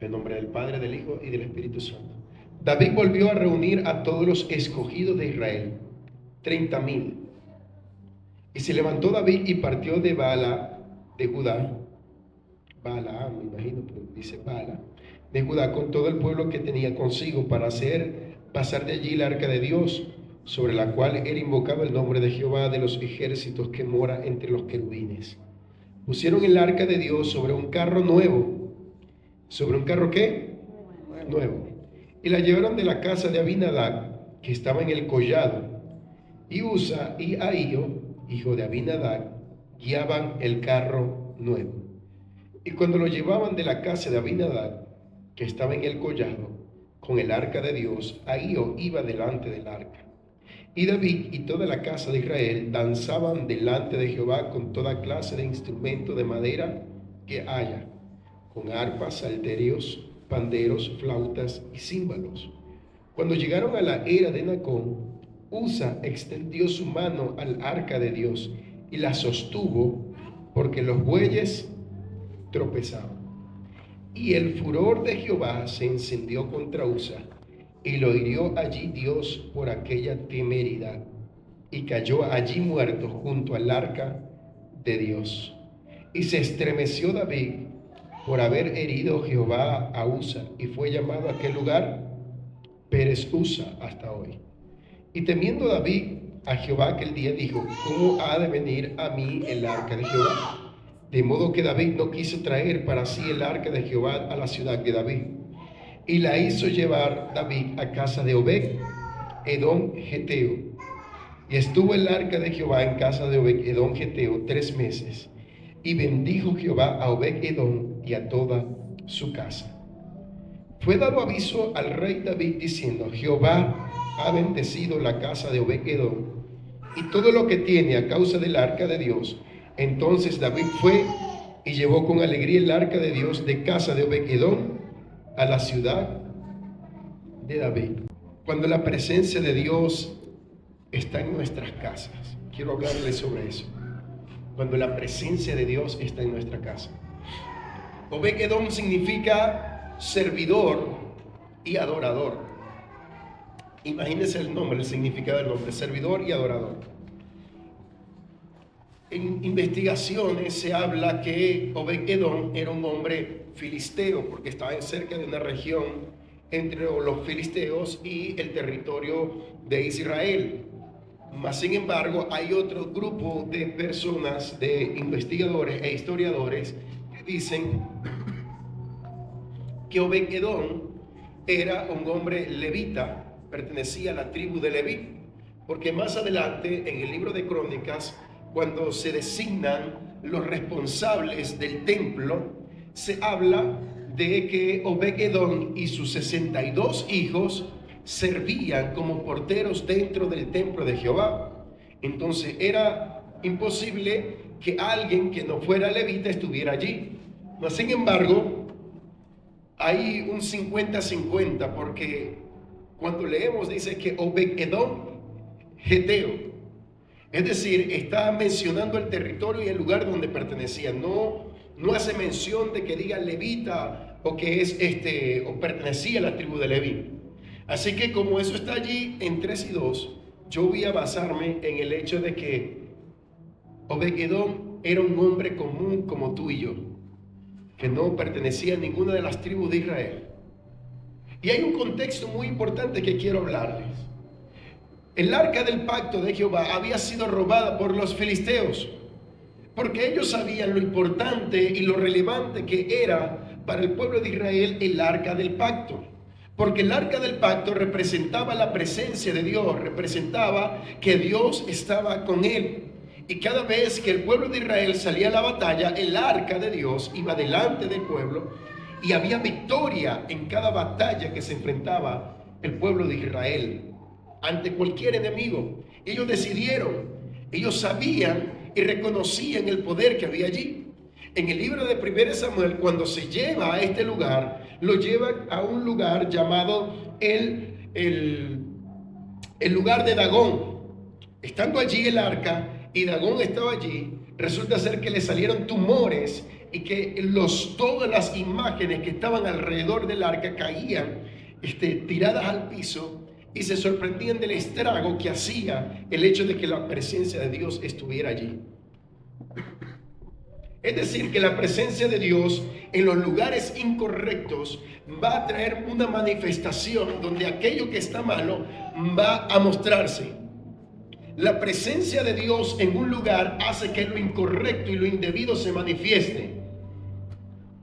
En nombre del Padre, del Hijo y del Espíritu Santo. David volvió a reunir a todos los escogidos de Israel, 30,000. Y se levantó David y partió de Baala, de Judá, Baala, me imagino, pero dice Baala, de Judá, con todo el pueblo que tenía consigo, para hacer pasar de allí el arca de Dios, sobre la cual era invocado el nombre de Jehová de los ejércitos, que mora entre los querubines. Pusieron el arca de Dios sobre un carro nuevo. ¿Sobre un carro qué? Nuevo. Y la llevaron de la casa de Abinadab, que estaba en el collado. Y Usa y Ahío, hijo de Abinadab, guiaban el carro nuevo. Y cuando lo llevaban de la casa de Abinadab, que estaba en el collado, con el arca de Dios, Ahío iba delante del arca. Y David y toda la casa de Israel danzaban delante de Jehová con toda clase de instrumento de madera que haya, con arpas, salterios, panderos, flautas y címbalos. Cuando llegaron a la era de Nacón, Usa extendió su mano al arca de Dios y la sostuvo, porque los bueyes tropezaban. Y el furor de Jehová se encendió contra Usa, y lo hirió allí Dios por aquella temeridad, y cayó allí muerto junto al arca de Dios. Y se estremeció David por haber herido Jehová a Usa, y fue llamado a aquel lugar Pérez Usa hasta hoy. Y temiendo David a Jehová aquel día, dijo: ¿cómo ha de venir a mí el arca de Jehová? De modo que David no quiso traer para sí el arca de Jehová a la ciudad de David. Y la hizo llevar David a casa de Obed Edom Geteo. Y estuvo el arca de Jehová en casa de Obed Edom Geteo 3 meses. Y bendijo Jehová a Obed Edom y a toda su casa. Fue dado aviso al rey David diciendo: Jehová ha bendecido la casa de Obed Edom y todo lo que tiene a causa del arca de Dios. Entonces David fue y llevó con alegría el arca de Dios de casa de Obed Edom a la ciudad de David. Cuando la presencia de Dios está en nuestras casas, quiero hablarles sobre eso. Cuando la presencia de Dios está en nuestra casa. Obed Edom significa servidor y adorador. Imagínense el nombre, el significado del nombre: servidor y adorador. En investigaciones se habla que Obed Edom era un hombre filisteo, porque estaba cerca de una región entre los filisteos y el territorio de Israel. Mas sin embargo, hay otro grupo de personas, de investigadores e historiadores, que dicen que Obed Edom era un hombre levita, pertenecía a la tribu de Leví, porque más adelante en el libro de Crónicas, cuando se designan los responsables del templo, se habla de que Obed Edom y sus 62 hijos servían como porteros dentro del templo de Jehová. Entonces era imposible que alguien que no fuera levita estuviera allí. No, sin embargo, hay un 50-50, porque cuando leemos dice que Obed Edom Geteo, es decir, está mencionando el territorio y el lugar donde pertenecía. No hace mención de que diga levita o que es o pertenecía a la tribu de Leví. Así que como eso está allí en 3 y 2, yo voy a basarme en el hecho de que Obed Edom era un hombre común como tú y yo, que no pertenecía a ninguna de las tribus de Israel. Y hay un contexto muy importante que quiero hablarles. El arca del pacto de Jehová había sido robada por los filisteos, porque ellos sabían lo importante y lo relevante que era para el pueblo de Israel el arca del pacto. Porque el arca del pacto representaba la presencia de Dios, representaba que Dios estaba con él. Y cada vez que el pueblo de Israel salía a la batalla, el arca de Dios iba delante del pueblo y había victoria en cada batalla que se enfrentaba el pueblo de Israel ante cualquier enemigo. Ellos decidieron, ellos sabían y reconocían el poder que había allí. En el libro de 1 Samuel, cuando se lleva a este lugar, lo llevan a un lugar llamado el lugar de Dagón. Estando allí el arca y Dagón estaba allí, resulta ser que le salieron tumores y que todas las imágenes que estaban alrededor del arca caían tiradas al piso y se sorprendían del estrago que hacía el hecho de que la presencia de Dios estuviera allí. Es decir, que la presencia de Dios en los lugares incorrectos va a traer una manifestación donde aquello que está malo va a mostrarse. La presencia de Dios en un lugar hace que lo incorrecto y lo indebido se manifieste.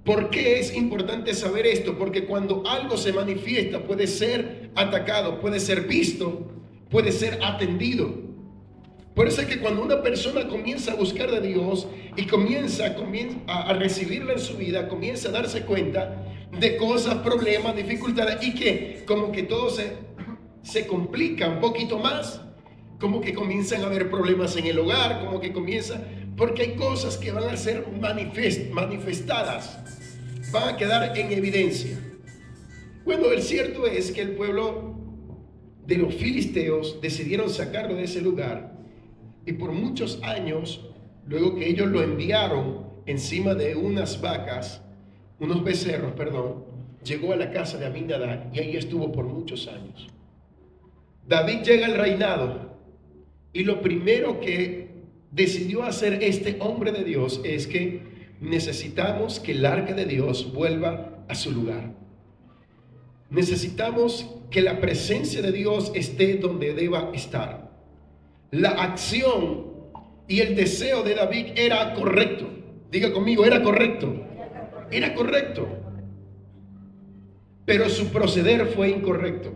¿Por qué es importante saber esto? Porque cuando algo se manifiesta puede ser atacado, puede ser visto, puede ser atendido. Por eso es que cuando una persona comienza a buscar de Dios y comienza a recibirla en su vida, comienza a darse cuenta de cosas, problemas, dificultades, y que como que todo se complica un poquito más, como que comienzan a haber problemas en el hogar, como que comienza, porque hay cosas que van a ser manifestadas, van a quedar en evidencia. Bueno, el cierto es que el pueblo de los filisteos decidieron sacarlo de ese lugar, y por muchos años, luego que ellos lo enviaron encima de unos becerros, llegó a la casa de Abinadab y ahí estuvo por muchos años. David llega al reinado y lo primero que decidió hacer este hombre de Dios es que necesitamos que el arca de Dios vuelva a su lugar. Necesitamos que la presencia de Dios esté donde deba estar. La acción y el deseo de David era correcto. Diga conmigo, era correcto. Era correcto. Pero su proceder fue incorrecto.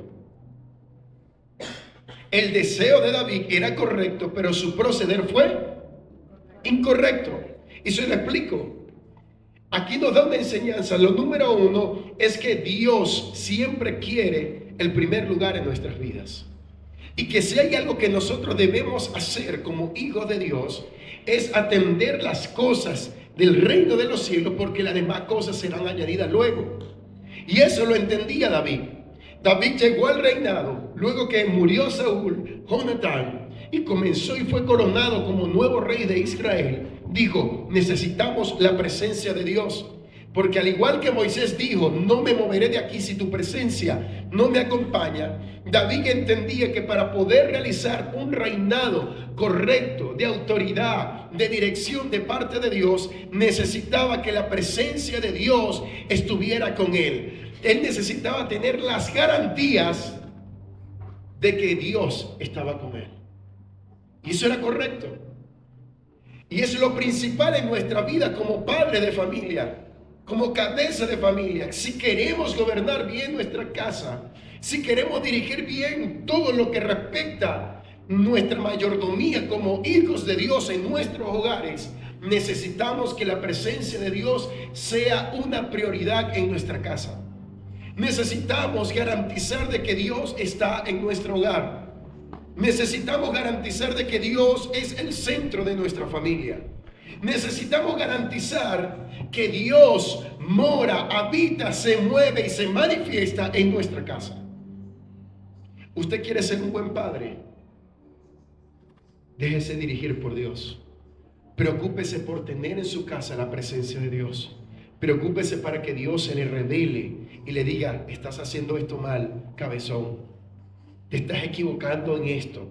El deseo de David era correcto, pero su proceder fue incorrecto. Y se lo explico. Aquí nos da una enseñanza. Lo número uno es que Dios siempre quiere el primer lugar en nuestras vidas. Y que si hay algo que nosotros debemos hacer como hijos de Dios, es atender las cosas del reino de los cielos, porque las demás cosas serán añadidas luego. Y eso lo entendía David. David llegó al reinado luego que murió Saúl, Jonatán, y comenzó y fue coronado como nuevo rey de Israel. Dijo, necesitamos la presencia de Dios, porque al igual que Moisés dijo, no me moveré de aquí si tu presencia no me acompaña. David entendía que para poder realizar un reinado correcto, de autoridad, de dirección de parte de Dios, necesitaba que la presencia de Dios estuviera con él. Él necesitaba tener las garantías de que Dios estaba con él. Y eso era correcto. Y es lo principal en nuestra vida como padre de familia, como cabeza de familia. Si queremos gobernar bien nuestra casa, si queremos dirigir bien todo lo que respecta nuestra mayordomía como hijos de Dios en nuestros hogares, necesitamos que la presencia de Dios sea una prioridad en nuestra casa. Necesitamos garantizar de que Dios está en nuestro hogar. Necesitamos garantizar de que Dios es el centro de nuestra familia. Necesitamos garantizar que Dios mora, habita, se mueve y se manifiesta en nuestra casa. ¿Usted quiere ser un buen padre? Déjese dirigir por Dios. Preocúpese por tener en su casa la presencia de Dios. Preocúpese para que Dios se le revele y le diga, estás haciendo esto mal, cabezón. Te estás equivocando en esto.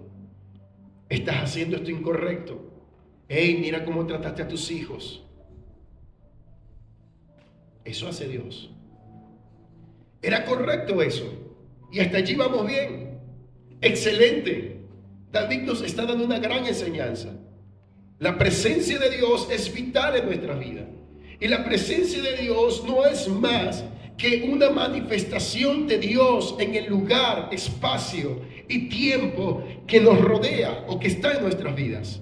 Estás haciendo esto incorrecto. Hey, mira cómo trataste a tus hijos. Eso hace Dios. Era correcto eso. Y hasta allí vamos bien. Excelente. David nos está dando una gran enseñanza. La presencia de Dios es vital en nuestra vida. Y la presencia de Dios no es más que una manifestación de Dios en el lugar, espacio y tiempo que nos rodea o que está en nuestras vidas.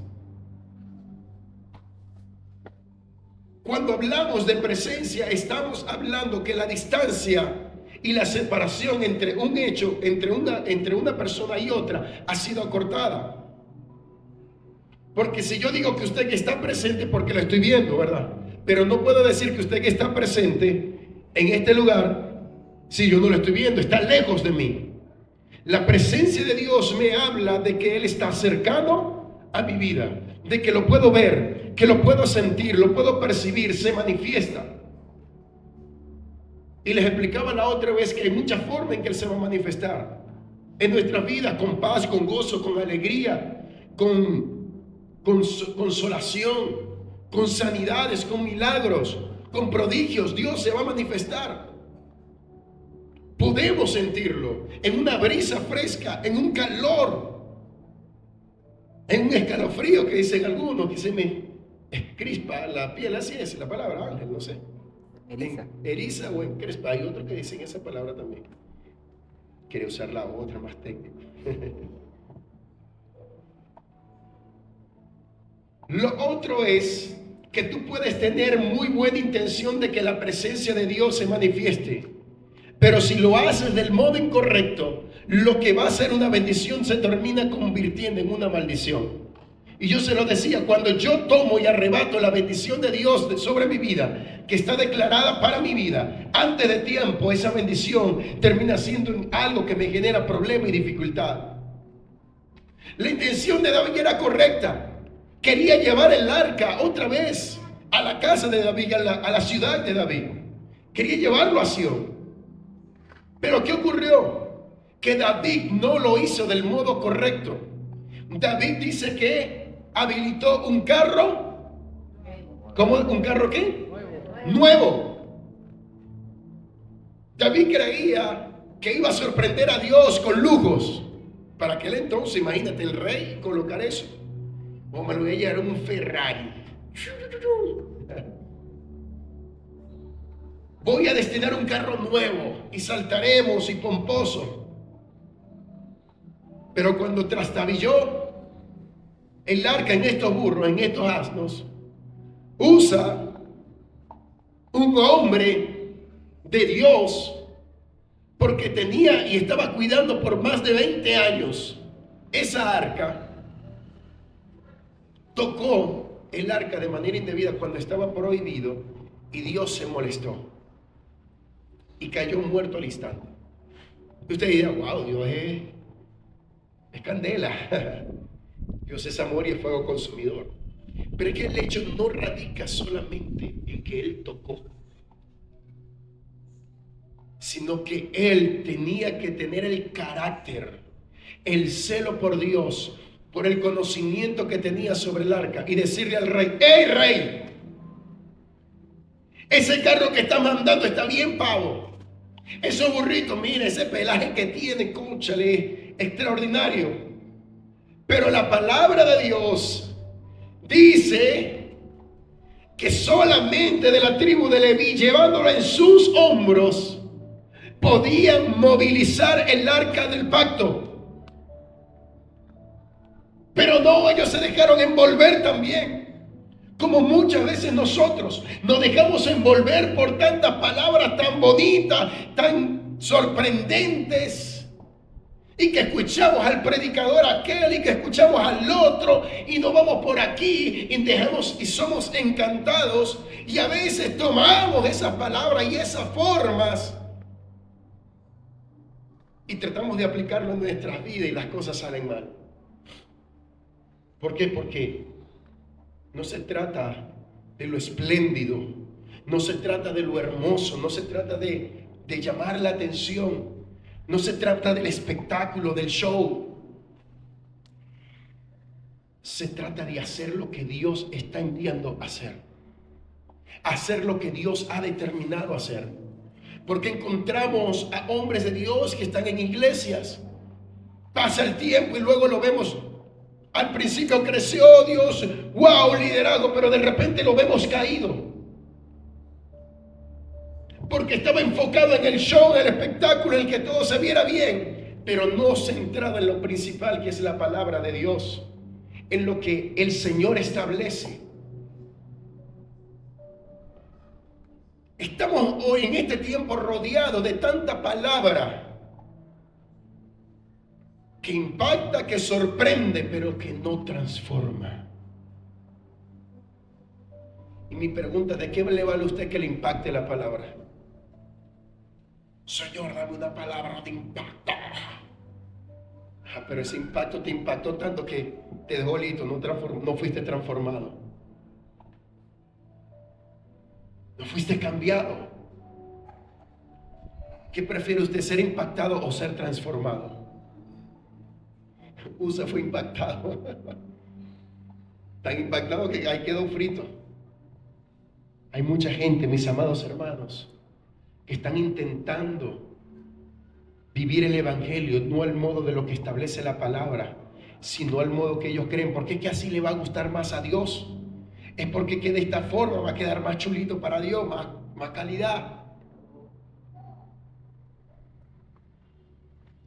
Cuando hablamos de presencia, estamos hablando que la distancia y la separación entre un hecho, entre una persona y otra, ha sido acortada. Porque si yo digo que usted está presente, porque lo estoy viendo, ¿verdad? Pero no puedo decir que usted está presente en este lugar si yo no lo estoy viendo, está lejos de mí. La presencia de Dios me habla de que Él está cercano a mi vida, de que lo puedo ver, que lo puedo sentir, lo puedo percibir, se manifiesta. Y les explicaba la otra vez que hay muchas formas en que Él se va a manifestar en nuestra vida, con paz, con gozo, con alegría, con consolación, con sanidades, con milagros, con prodigios. Dios se va a manifestar. Podemos sentirlo en una brisa fresca, en un calor, en un escalofrío que dicen algunos, que se me crispa la piel. Así es la palabra, Ángel, no sé. Eriza. Eriza o en crespa. Hay otros que dicen esa palabra también. Quiere usar la otra más técnica. Lo otro es que tú puedes tener muy buena intención de que la presencia de Dios se manifieste, pero si lo haces del modo incorrecto, lo que va a ser una bendición se termina convirtiendo en una maldición. Y yo se lo decía, cuando yo tomo y arrebato la bendición de Dios sobre mi vida, que está declarada para mi vida, antes de tiempo esa bendición termina siendo algo que me genera problema y dificultad. La intención de David era correcta. Quería llevar el arca otra vez a la casa de David, a la ciudad de David. Quería llevarlo a Sión. Pero ¿qué ocurrió? Que David no lo hizo del modo correcto. David dice que habilitó un carro. ¿Cómo? ¿Un carro qué? Nuevo. David creía que iba a sorprender a Dios con lujos. Para aquel entonces, imagínate el rey colocar eso. O me lo voy a llevar un Ferrari. Voy a destinar un carro nuevo y saltaremos y pomposo. Pero cuando trastabilló el arca en estos burros, en estos asnos, usa un hombre de Dios, porque tenía y estaba cuidando por más de 20 años esa arca. Tocó el arca de manera indebida cuando estaba prohibido y Dios se molestó y cayó muerto al instante. Y usted dirá, wow, Dios es candela. Dios es amor y es fuego consumidor. Pero es que el hecho no radica solamente en que Él tocó, sino que Él tenía que tener el carácter, el celo por Dios, por el conocimiento que tenía sobre el arca, y decirle al rey: ¡Hey, rey! Ese carro que está mandando está bien, pavo. Esos burritos, mira, ese pelaje que tiene, cónchale, extraordinario. Pero la palabra de Dios dice que solamente de la tribu de Leví, llevándolo en sus hombros, podían movilizar el arca del pacto. Pero no, ellos se dejaron envolver también. Como muchas veces nosotros nos dejamos envolver por tantas palabras tan bonitas, tan sorprendentes, y que escuchamos al predicador aquel y que escuchamos al otro, y nos vamos por aquí y dejamos y somos encantados, y a veces tomamos esas palabras y esas formas y tratamos de aplicarlo en nuestras vidas y las cosas salen mal. ¿Por qué? Porque no se trata de lo espléndido, no se trata de lo hermoso, no se trata de llamar la atención, no se trata del espectáculo, del show. Se trata de hacer lo que Dios está enviando a hacer, hacer lo que Dios ha determinado hacer. Porque encontramos a hombres de Dios que están en iglesias, pasa el tiempo y luego lo vemos. Al principio creció Dios, wow, liderazgo, pero de repente lo vemos caído. Porque estaba enfocado en el show, en el espectáculo, en el que todo se viera bien, pero no centrado en lo principal, que es la palabra de Dios, en lo que el Señor establece. Estamos hoy en este tiempo rodeados de tanta palabra que impacta, que sorprende, pero que no transforma. Y mi pregunta: ¿de qué le vale a usted que le impacte la palabra? Señor, dame una palabra de impacto. Pero ese impacto te impactó tanto que te dejó listo, no fuiste transformado. No fuiste cambiado. ¿Qué prefiere usted, ser impactado o ser transformado? Usa fue impactado. Tan impactado que ahí quedó frito. Hay mucha gente, mis amados hermanos, que están intentando vivir el Evangelio, no al modo de lo que establece la palabra, sino al modo que ellos creen. ¿Por qué que así le va a gustar más a Dios? Es porque que de esta forma va a quedar más chulito para Dios, más calidad.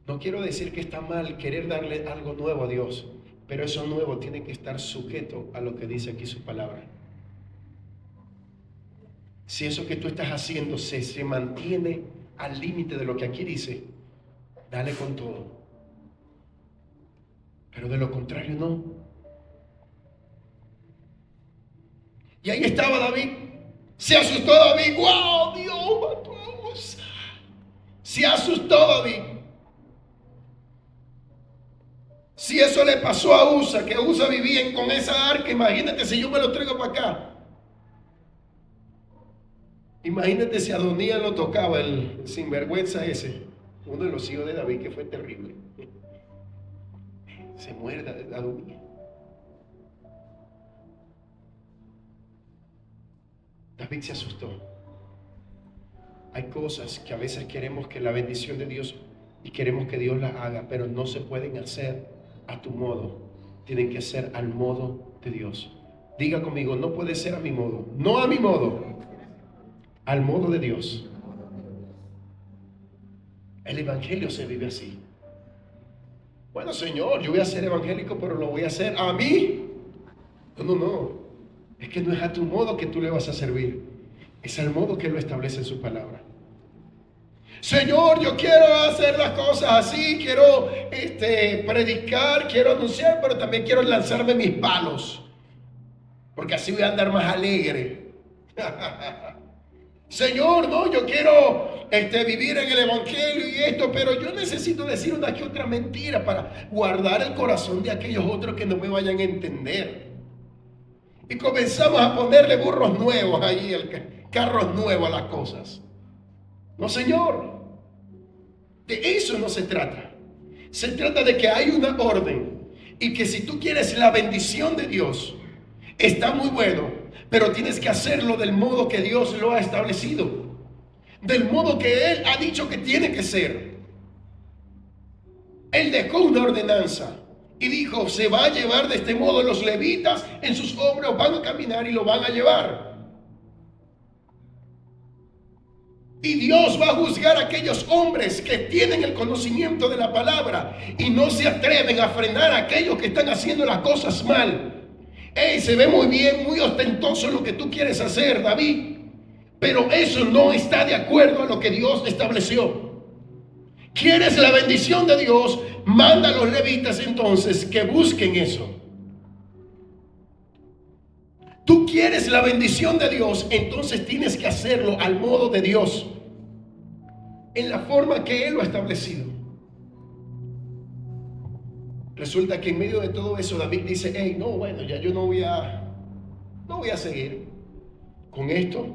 No quiero decir que está mal querer darle algo nuevo a Dios, pero eso nuevo tiene que estar sujeto a lo que dice aquí su palabra. Si eso que tú estás haciendo se mantiene al límite de lo que aquí dice, dale con todo. Pero de lo contrario no. Y ahí estaba David. Se asustó David. ¡Wow! Dios mató a Usa. Se asustó David. Si eso le pasó a Usa, que Usa vivía con esa arca, imagínate si yo me lo traigo para acá. Imagínate si Adonías lo tocaba, el sinvergüenza ese, uno de los hijos de David, que fue terrible. Se muere Adonías. David se asustó. Hay cosas que a veces queremos que la bendición de Dios y queremos que Dios las haga, pero no se pueden hacer a tu modo. Tienen que ser al modo de Dios. Diga conmigo, no puede ser a mi modo. No a mi modo. Al modo de Dios. El evangelio se vive así. Bueno, Señor, yo voy a ser evangélico, pero lo voy a hacer a mí. No. Es que no es a tu modo que tú le vas a servir. Es al modo que Él lo establece en su palabra. Señor, yo quiero hacer las cosas así, quiero predicar, quiero anunciar, pero también quiero lanzarme mis palos, porque así voy a andar más alegre. Señor, no, yo quiero vivir en el evangelio y esto, pero yo necesito decir una que otra mentira para guardar el corazón de aquellos otros que no me vayan a entender. Y comenzamos a ponerle burros nuevos ahí, carros nuevos a las cosas. No, Señor, de eso no se trata. Se trata de que hay una orden y que si tú quieres la bendición de Dios, está muy bueno, pero tienes que hacerlo del modo que Dios lo ha establecido, del modo que Él ha dicho que tiene que ser. Él dejó una ordenanza y dijo, se va a llevar de este modo. Los levitas en sus hombros van a caminar y lo van a llevar. Y Dios va a juzgar a aquellos hombres que tienen el conocimiento de la palabra y no se atreven a frenar a aquellos que están haciendo las cosas mal. Se ve muy bien, muy ostentoso lo que tú quieres hacer, David, pero eso no está de acuerdo a lo que Dios estableció. ¿Quieres la bendición de Dios? Manda a los levitas entonces que busquen eso. Tú quieres la bendición de Dios, entonces tienes que hacerlo al modo de Dios, en la forma que Él lo ha establecido. Resulta que en medio de todo eso David dice, hey, no, bueno, ya yo no voy a seguir con esto.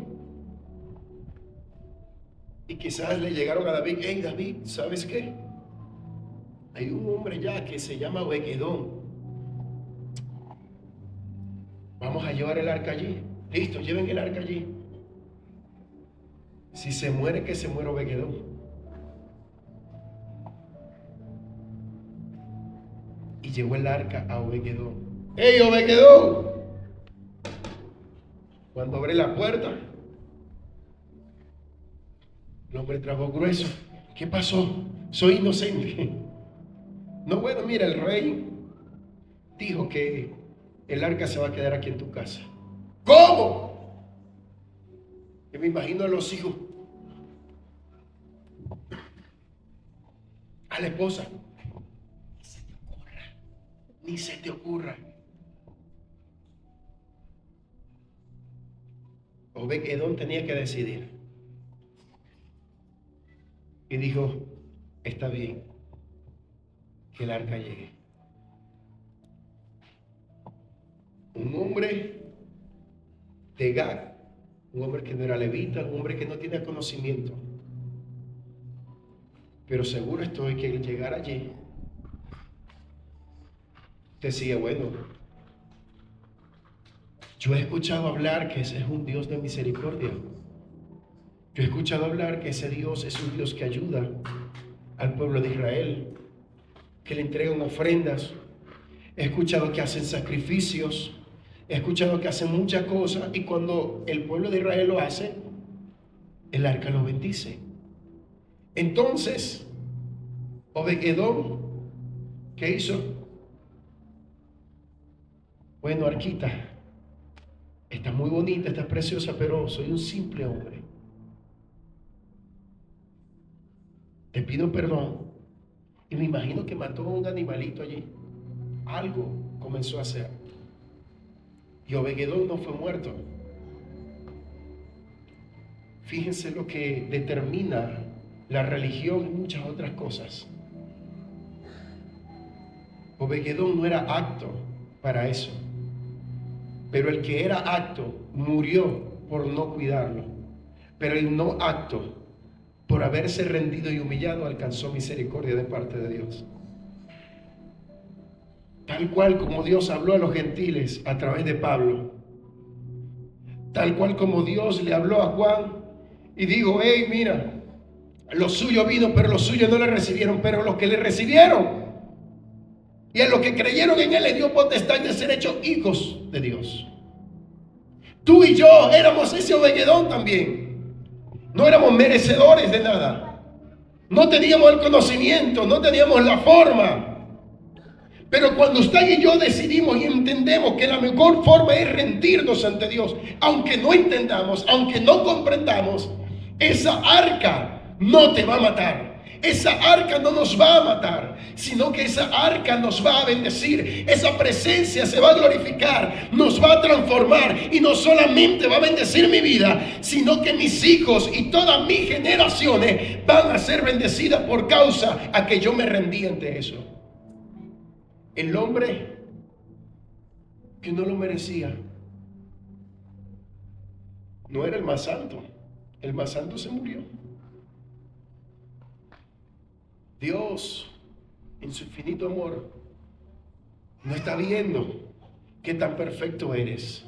Y quizás le llegaron a David, hey David, ¿sabes qué? Hay un hombre ya que se llama Obed-Edom. Vamos a llevar el arca allí. Listo, lleven el arca allí. Si se muere, que se muera Obed-Edom. Y llegó el arca a Obed-Edom. ¡Hey, Obed-Edom! Cuando abre la puerta, el hombre tragó grueso. ¿Qué pasó? Soy inocente. No, bueno, mira, el rey dijo que el arca se va a quedar aquí en tu casa. ¿Cómo? Yo me imagino a los hijos, a la esposa. Ni se te ocurra. Obed-Edom tenía que decidir. Y dijo, está bien que el arca llegue. Un hombre de Gad un hombre que no era levita, un hombre que no tenía conocimiento. Pero seguro estoy que al llegar allí, decía, bueno, yo he escuchado hablar que ese es un Dios de misericordia. Yo he escuchado hablar que ese Dios es un Dios que ayuda al pueblo de Israel, que le entregan ofrendas. He escuchado que hacen sacrificios. He escuchado que hacen muchas cosas. Y cuando el pueblo de Israel lo hace, el arca lo bendice. Entonces, Obed-Edom, ¿qué hizo? Bueno, arquita, está muy bonita, está preciosa, pero soy un simple hombre. Te pido perdón. Y me imagino que mató a un animalito allí. Algo comenzó a hacer. Y Obed-Edom no fue muerto. Fíjense lo que determina la religión y muchas otras cosas. Obed-Edom no era apto para eso. Pero el que era apto murió por no cuidarlo. Pero el no apto, por haberse rendido y humillado, alcanzó misericordia de parte de Dios. Tal cual como Dios habló a los gentiles a través de Pablo. Tal cual como Dios le habló a Juan y dijo, hey, mira, lo suyo vino, pero los suyos no le recibieron, pero los que le recibieron y a los que creyeron en él le dio potestad de ser hechos hijos de Dios. Tú y yo éramos ese Obed-Edom también. No éramos merecedores de nada. No teníamos el conocimiento, no teníamos la forma. Pero cuando usted y yo decidimos y entendemos que la mejor forma es rendirnos ante Dios, aunque no entendamos, aunque no comprendamos, esa arca no te va a matar. Esa arca no nos va a matar, sino que esa arca nos va a bendecir. Esa presencia se va a glorificar, nos va a transformar y no solamente va a bendecir mi vida, sino que mis hijos y todas mis generaciones van a ser bendecidas por causa a que yo me rendí ante eso. El hombre que no lo merecía no era el más santo. El más santo se murió. Dios, en su infinito amor, no está viendo qué tan perfecto eres.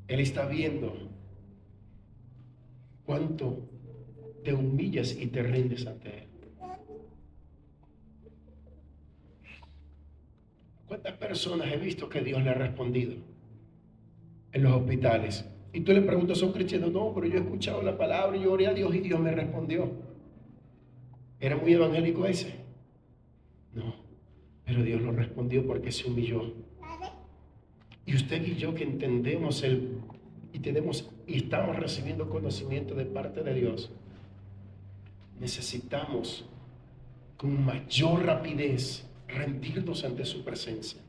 Él está viendo cuánto te humillas y te rindes ante Él. ¿Cuántas personas he visto que Dios le ha respondido en los hospitales? Y tú le preguntas a un cristiano, no, pero yo he escuchado la palabra y yo oré a Dios y Dios me respondió. ¿Era muy evangélico ese? No, pero Dios lo respondió porque se humilló. Y usted y yo que entendemos y estamos recibiendo conocimiento de parte de Dios, necesitamos con mayor rapidez rendirnos ante su presencia.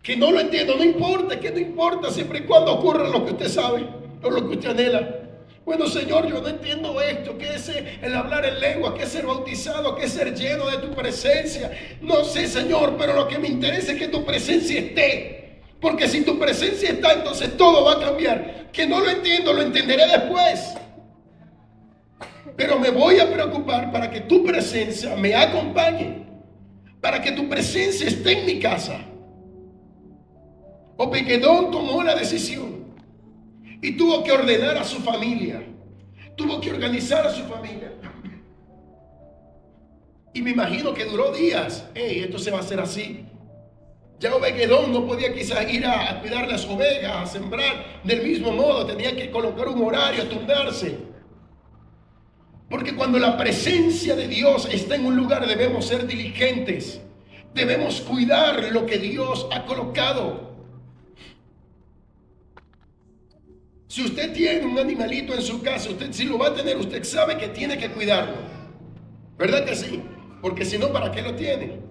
Que no lo entiendo, no importa, que no importa, siempre y cuando ocurra lo que usted sabe o lo que usted anhela. Bueno, Señor, yo no entiendo esto, ¿qué es el hablar en lengua? ¿Qué es ser bautizado? ¿Qué es ser lleno de tu presencia? No sé, Señor, pero lo que me interesa es que tu presencia esté. Porque si tu presencia está, entonces todo va a cambiar. Que no lo entiendo, lo entenderé después. Pero me voy a preocupar para que tu presencia me acompañe, para que tu presencia esté en mi casa. Obed-Edom tomó la decisión y tuvo que ordenar a su familia, tuvo que organizar a su familia. Y me imagino que duró días. Esto se va a hacer así. Ya Obed-Edom no podía quizás ir a cuidar las ovejas, a sembrar del mismo modo, tenía que colocar un horario, turnarse. Porque cuando la presencia de Dios está en un lugar debemos ser diligentes, debemos cuidar lo que Dios ha colocado. Si usted tiene un animalito en su casa, usted si lo va a tener, usted sabe que tiene que cuidarlo. ¿Verdad que sí? Porque si no, ¿para qué lo tiene?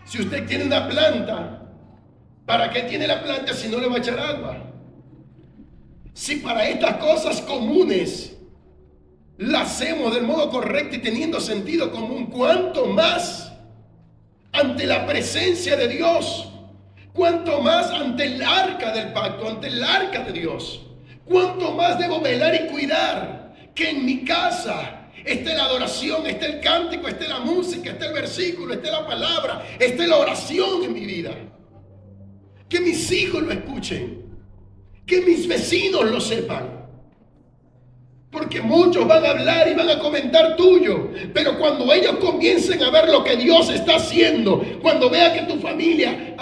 Si usted tiene una planta, ¿para qué tiene la planta si no le va a echar agua? Si para estas cosas comunes la hacemos del modo correcto y teniendo sentido común, ¿cuánto más ante la presencia de Dios? Cuanto más ante el arca del pacto, ante el arca de Dios. Cuanto más debo velar y cuidar que en mi casa esté la adoración, esté el cántico, esté la música, esté el versículo, esté la palabra, esté la oración en mi vida. Que mis hijos lo escuchen, que mis vecinos lo sepan. Porque muchos van a hablar y van a comentar tuyo, pero cuando ellos comiencen a ver lo que Dios está haciendo, cuando vean que tu familia,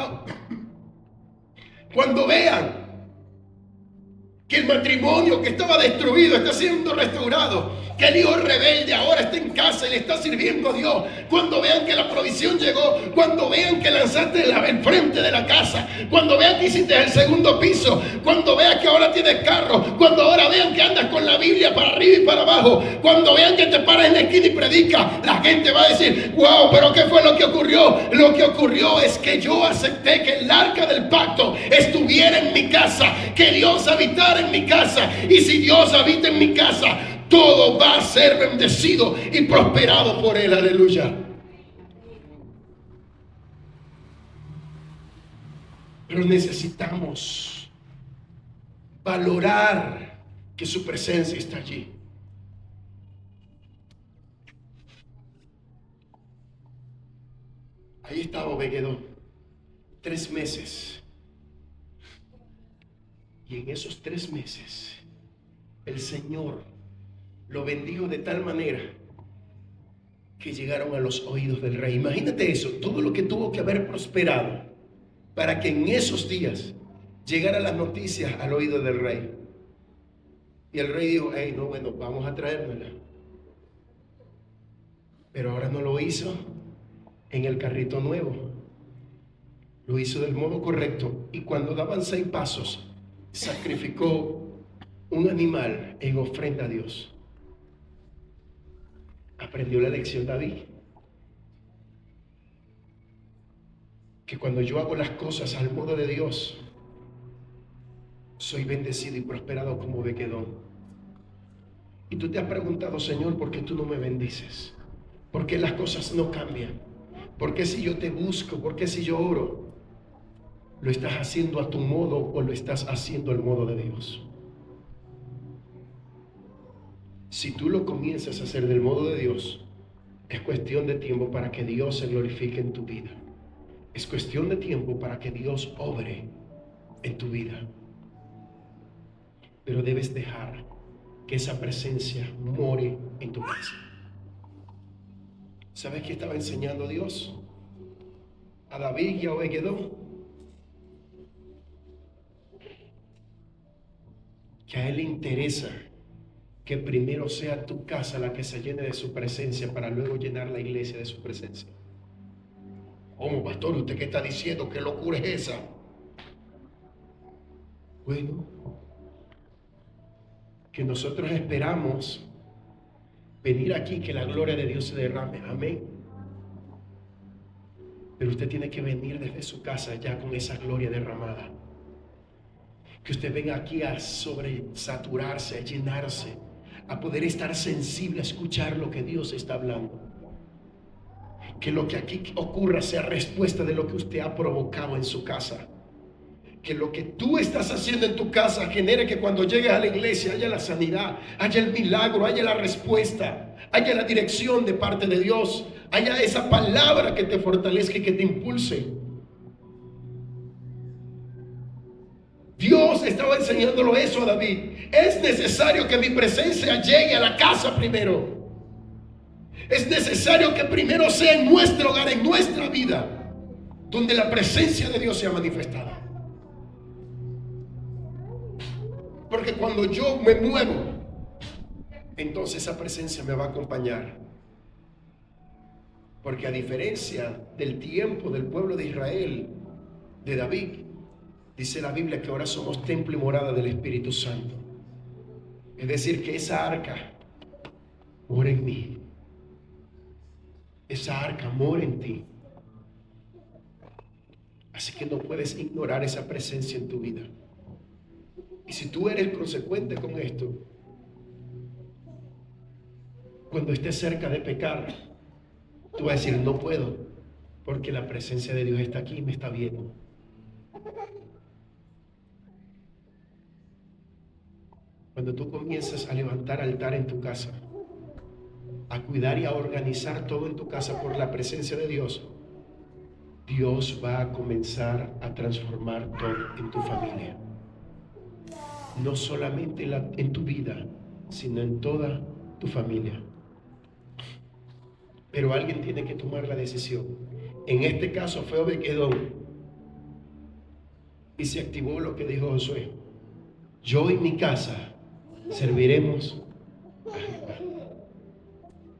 cuando vean que el matrimonio que estaba destruido está siendo restaurado, que el hijo rebelde ahora está en casa y le está sirviendo a Dios, cuando vean que la provisión llegó, cuando vean que lanzaste el frente de la casa, cuando vean que hiciste el segundo piso, cuando vean que ahora tienes carro, cuando ahora vean que andas con la Biblia para arriba y para abajo, cuando vean que te paras en la esquina y predicas, la gente va a decir: wow, pero ¿qué fue lo que ocurrió? Lo que ocurrió es que yo acepté que el arca del pacto estuviera en mi casa, que Dios habitara en mi casa, y si Dios habita en mi casa, todo va a ser bendecido y prosperado por Él. Aleluya. Pero necesitamos valorar que su presencia está allí. Ahí estaba Obed-Edom 3 meses. Y en esos 3 meses el Señor lo bendijo de tal manera que llegaron a los oídos del rey. Imagínate eso, todo lo que tuvo que haber prosperado para que en esos días llegara las noticias al oído del rey. Y el rey dijo: hey, no, bueno, vamos a traérmela. Pero ahora no lo hizo en el carrito nuevo, lo hizo del modo correcto. Y cuando daban 6 pasos, sacrificó un animal en ofrenda a Dios. Aprendió la lección David, que cuando yo hago las cosas al modo de Dios, soy bendecido y prosperado como Obed-Edom. Y tú te has preguntado: Señor, ¿por qué tú no me bendices? ¿Por qué las cosas no cambian? ¿Por qué si yo te busco? ¿Por qué si yo oro? ¿Lo estás haciendo a tu modo o lo estás haciendo al modo de Dios? Si tú lo comienzas a hacer del modo de Dios, es cuestión de tiempo para que Dios se glorifique en tu vida. Es cuestión de tiempo para que Dios obre en tu vida. Pero debes dejar que esa presencia more en tu casa. ¿Sabes qué estaba enseñando Dios a David y a Obed-Edom? Que a Él le interesa que primero sea tu casa la que se llene de su presencia para luego llenar la iglesia de su presencia. ¿Cómo, pastor? ¿Usted qué está diciendo? ¿Qué locura es esa? Bueno, que nosotros esperamos venir aquí, que la gloria de Dios se derrame. Amén. Pero usted tiene que venir desde su casa ya con esa gloria derramada. Que usted venga aquí a sobresaturarse, a llenarse, a poder estar sensible a escuchar lo que Dios está hablando. Que lo que aquí ocurra sea respuesta de lo que usted ha provocado en su casa. Que lo que tú estás haciendo en tu casa genere que cuando llegues a la iglesia haya la sanidad, haya el milagro, haya la respuesta, haya la dirección de parte de Dios, haya esa palabra que te fortalezca y que te impulse. Dios estaba enseñándolo eso a David. Es necesario que mi presencia llegue a la casa primero. Es necesario que primero sea en nuestro hogar, en nuestra vida, donde la presencia de Dios sea manifestada. Porque cuando yo me muevo, entonces esa presencia me va a acompañar. Porque a diferencia del tiempo del pueblo de Israel, de David, dice la Biblia que ahora somos templo y morada del Espíritu Santo. Es decir, que esa arca mora en mí. Esa arca mora en ti. Así que no puedes ignorar esa presencia en tu vida. Y si tú eres consecuente con esto, cuando estés cerca de pecar, tú vas a decir: no puedo, porque la presencia de Dios está aquí y me está viendo. Cuando tú comienzas a levantar altar en tu casa, a cuidar y a organizar todo en tu casa por la presencia de Dios, Dios va a comenzar a transformar todo en tu familia. No solamente en tu vida, sino en toda tu familia. Pero alguien tiene que tomar la decisión. En este caso fue Obed-Edom. Y se activó lo que dijo Josué: yo y mi casa serviremos a Jehová.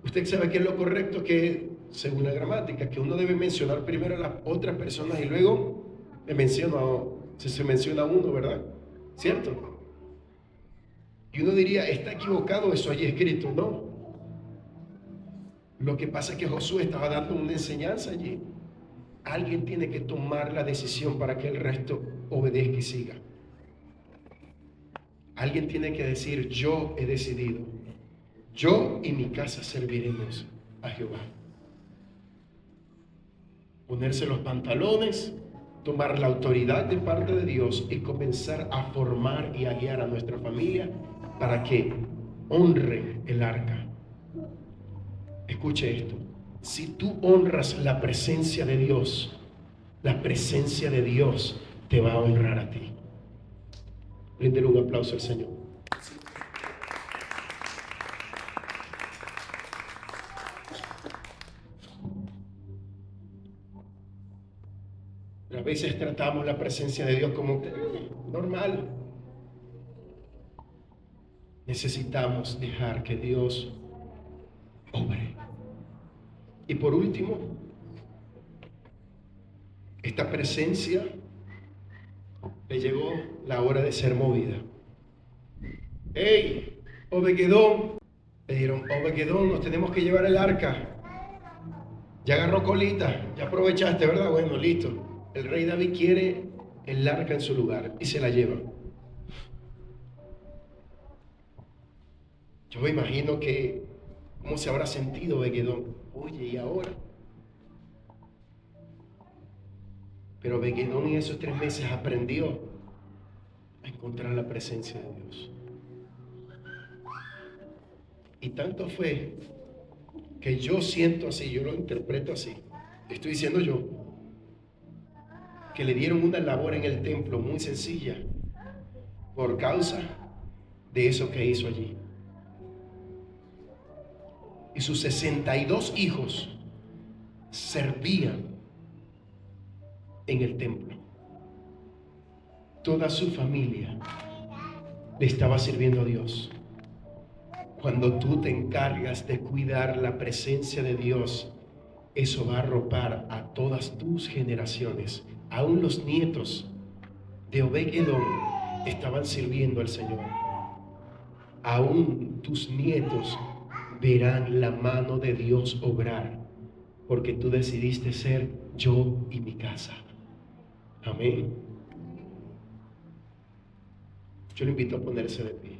Usted sabe que es lo correcto, que según la gramática, que uno debe mencionar primero a las otras personas y luego se menciona a uno, ¿verdad? ¿Cierto? Y uno diría, está equivocado eso allí escrito. No. Lo que pasa es que Josué estaba dando una enseñanza allí. Alguien tiene que tomar la decisión para que el resto obedezca y siga. Alguien tiene que decir: yo he decidido, yo y mi casa serviremos a Jehová. Ponerse los pantalones, tomar la autoridad de parte de Dios y comenzar a formar y a guiar a nuestra familia para que honre el arca. Escuche esto: si tú honras la presencia de Dios, la presencia de Dios te va a honrar a ti. Bríndele un aplauso al Señor. A veces tratamos la presencia de Dios como que normal. Necesitamos dejar que Dios obre. Y por último, esta presencia le llegó la hora de ser movida. ¡Hey, Obed-Edom! Le dijeron: Obed-Edom, nos tenemos que llevar el arca. Ya agarró colita, ya aprovechaste, ¿verdad? Bueno, listo. El rey David quiere el arca en su lugar y se la lleva. Yo me imagino que cómo se habrá sentido Obed-Edom. Oye, ¿y ahora? Pero Obed-Edom en esos 3 meses aprendió a encontrar la presencia de Dios. Y tanto fue que yo siento así, yo lo interpreto así. Estoy diciendo yo, que le dieron una labor en el templo muy sencilla por causa de eso que hizo allí. Y sus 62 hijos servían en el templo. Toda su familia le estaba sirviendo a Dios. Cuando tú te encargas de cuidar la presencia de Dios, eso va a arropar a todas tus generaciones. Aún los nietos de Obed-Edom estaban sirviendo al Señor. Aún tus nietos verán la mano de Dios obrar, porque tú decidiste ser yo y mi casa. Amén. Yo le invito a ponerse de pie.